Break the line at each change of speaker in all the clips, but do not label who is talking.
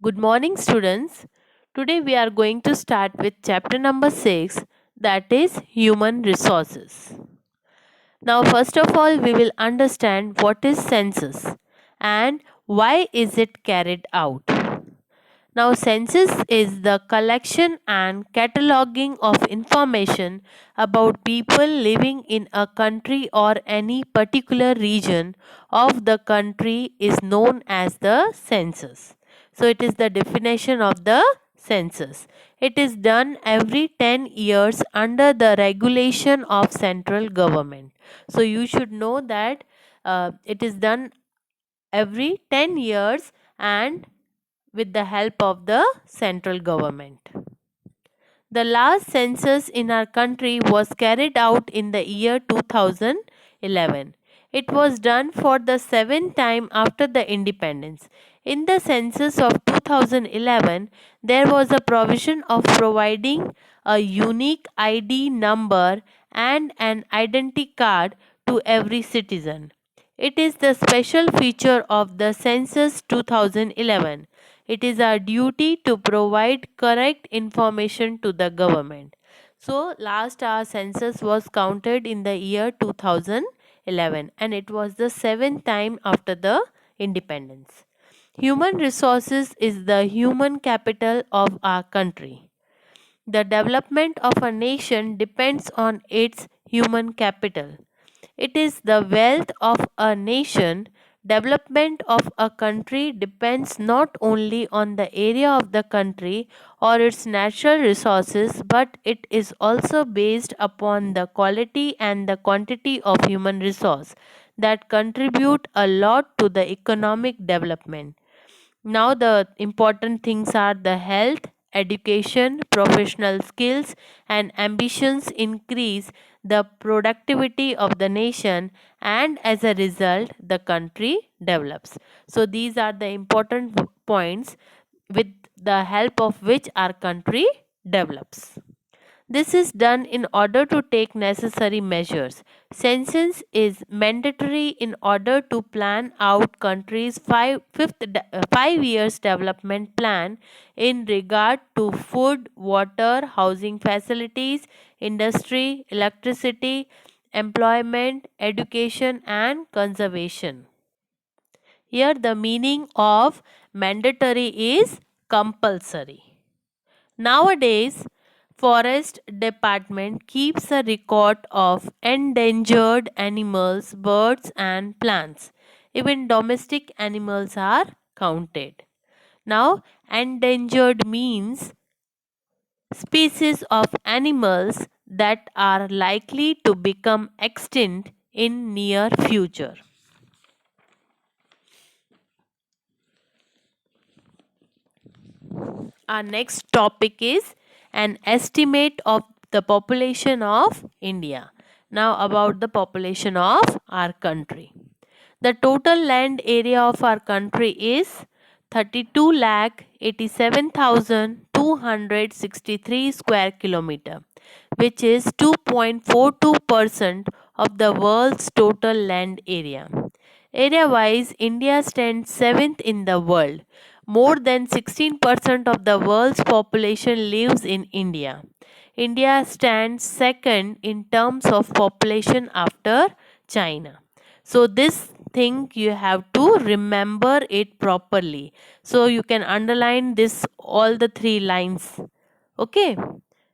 Good morning, students. Today we are going to start with chapter number 6, that is human resources. Now, first of all, we will understand what is census and why is it carried out. Now, census is the collection and cataloging of information about people living in a country or any particular region of the country is known as the census. So, it is the definition of the census. It is done every 10 years under the regulation of central government. So, you should know that it is done every 10 years and with the help of the central government. The last census in our country was carried out in the year 2011. It was done for the seventh time after the independence. In the census of 2011, there was a provision of providing a unique ID number and an identity card to every citizen. It is the special feature of the census 2011. It is our duty to provide correct information to the government. So, last our census was counted in the year 2011 and it was the seventh time after the independence. Human resources is the human capital of our country. The development of a nation depends on its human capital. It is the wealth of a nation. Development of a country depends not only on the area of the country or its natural resources, but it is also based upon the quality and the quantity of human resource that contribute a lot to the economic development. Now, the important things are the health, education, professional skills, and ambitions increase the productivity of the nation, and as a result, the country develops. So, these are the important points with the help of which our country develops. This is done in order to take necessary measures. Census is mandatory in order to plan out country's 5 years development plan in regard to food, water, housing facilities, industry, electricity, employment, education and conservation. Here the meaning of mandatory is compulsory. Nowadays, Forest Department keeps a record of endangered animals, birds and plants. Even domestic animals are counted. Now, endangered means species of animals that are likely to become extinct in near future. Our next topic is an estimate of the population of India. Now, about the population of our country. The total land area of our country is 32 lakh 87,263 square kilometer, which is 2.42% of the world's total land area. Area wise, India stands 7th in the world. More than 16% of the world's population lives in India. India stands second in terms of population after China. So, this thing you have to remember it properly. So, you can underline this all the three lines. Okay.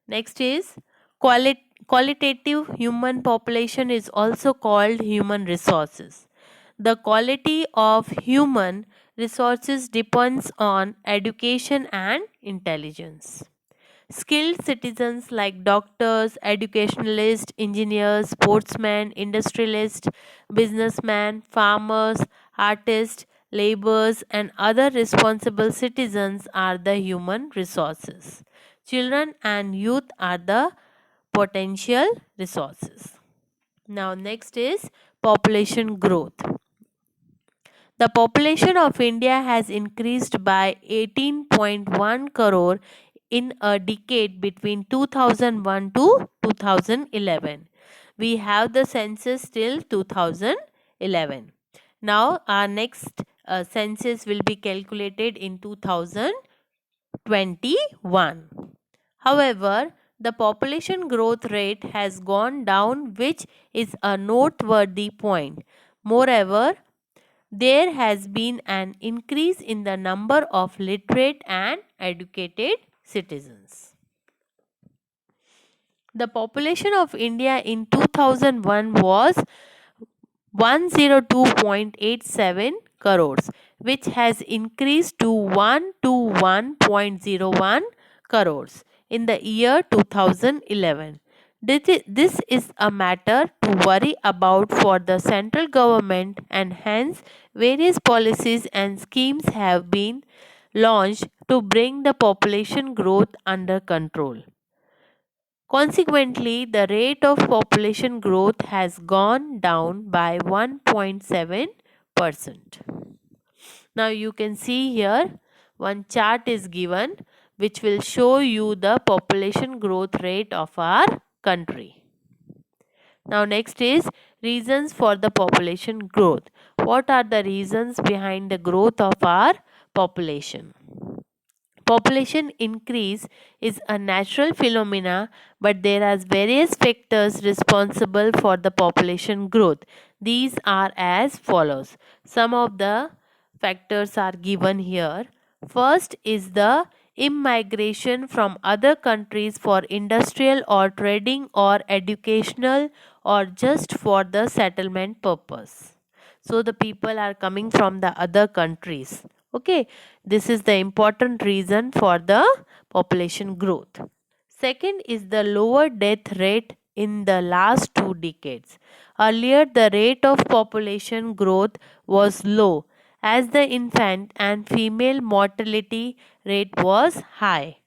Next is qualitative human population is also called human resources. The quality of human resources depends on education and intelligence. Skilled citizens like doctors, educationalists, engineers, sportsmen, industrialists, businessmen, farmers, artists, laborers, and other responsible citizens are the human resources. Children and youth are the potential resources. Now, next is population growth. The population of India has increased by 18.1 crore in a decade between 2001 to 2011. We have the census till 2011. Now, our next census will be calculated in 2021. However, the population growth rate has gone down, which is a noteworthy point. Moreover, there has been an increase in the number of literate and educated citizens. The population of India in 2001 was 102.87 crores, which has increased to 121.01 crores in the year 2011. This is a matter to worry about for the central government, and hence various policies and schemes have been launched to bring the population growth under control. Consequently, the rate of population growth has gone down by 1.7%. Now you can see here one chart is given which will show you the population growth rate of our country. Now next is reasons for the population growth. What are the reasons behind the growth of our population? Population increase is a natural phenomena, but there are various factors responsible for the population growth. These are as follows. Some of the factors are given here. First is the immigration from other countries for industrial or trading or educational or just for the settlement purpose. So the people are coming from the other countries. Okay, this is the important reason for the population growth. Second is the lower death rate in the last 2 decades. Earlier, the rate of population growth was low as the infant and female mortality rate was high.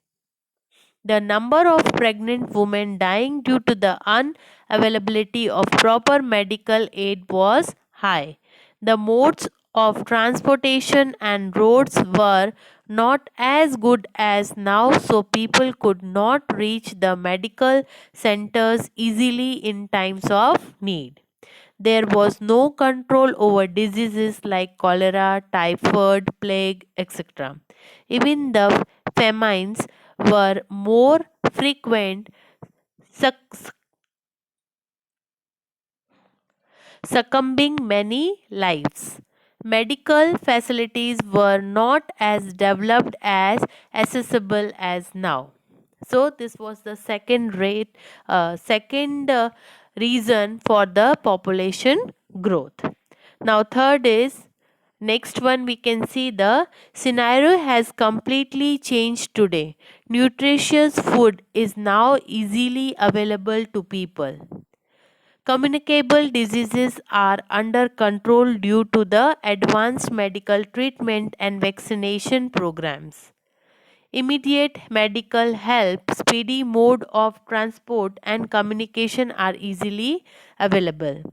The number of pregnant women dying due to the unavailability of proper medical aid was high. The modes of transportation and roads were not as good as now, so people could not reach the medical centers easily in times of need. There was no control over diseases like cholera, typhoid, plague, etc. Even the famines were more frequent, suc- succumbing many lives. Medical facilities were not as developed as accessible as now. So this was the second reason for the population growth. Now third is next one we can see the scenario has completely changed today. Nutritious food is now easily available to people. Communicable diseases are under control due to the advanced medical treatment and vaccination programs. Immediate medical help, speedy mode of transport, and communication are easily available.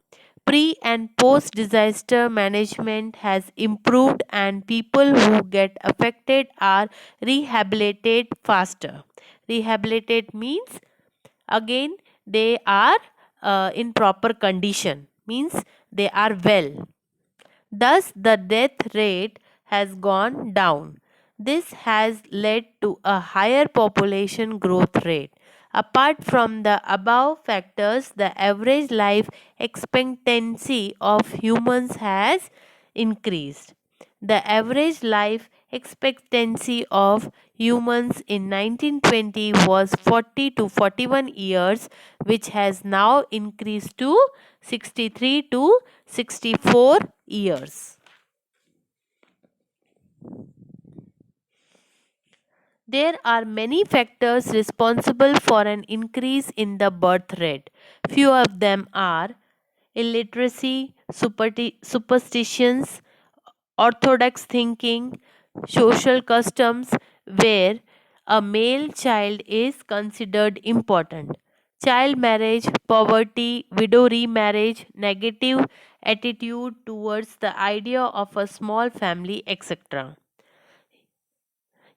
Pre and post disaster management has improved, and people who get affected are rehabilitated faster. Rehabilitated means again they are in proper condition, means they are well. Thus, the death rate has gone down. This has led to a higher population growth rate. Apart from the above factors, the average life expectancy of humans has increased. The average life expectancy of humans in 1920 was 40 to 41 years, which has now increased to 63 to 64 years. There are many factors responsible for an increase in the birth rate. Few of them are illiteracy, superstitions, orthodox thinking, social customs where a male child is considered important, child marriage, poverty, widow remarriage, negative attitude towards the idea of a small family, etc.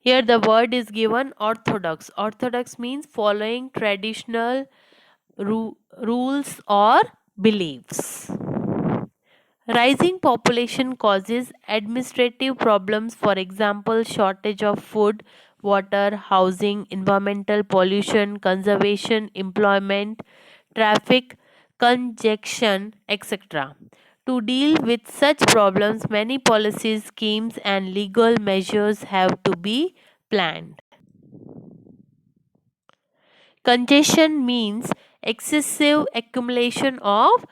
Here the word is given orthodox. Orthodox means following traditional rules or beliefs. Rising population causes administrative problems, for example, shortage of food, water, housing, environmental pollution, conservation, employment, traffic, congestion, etc. To deal with such problems, many policies, schemes, and legal measures have to be planned. Congestion means excessive accumulation of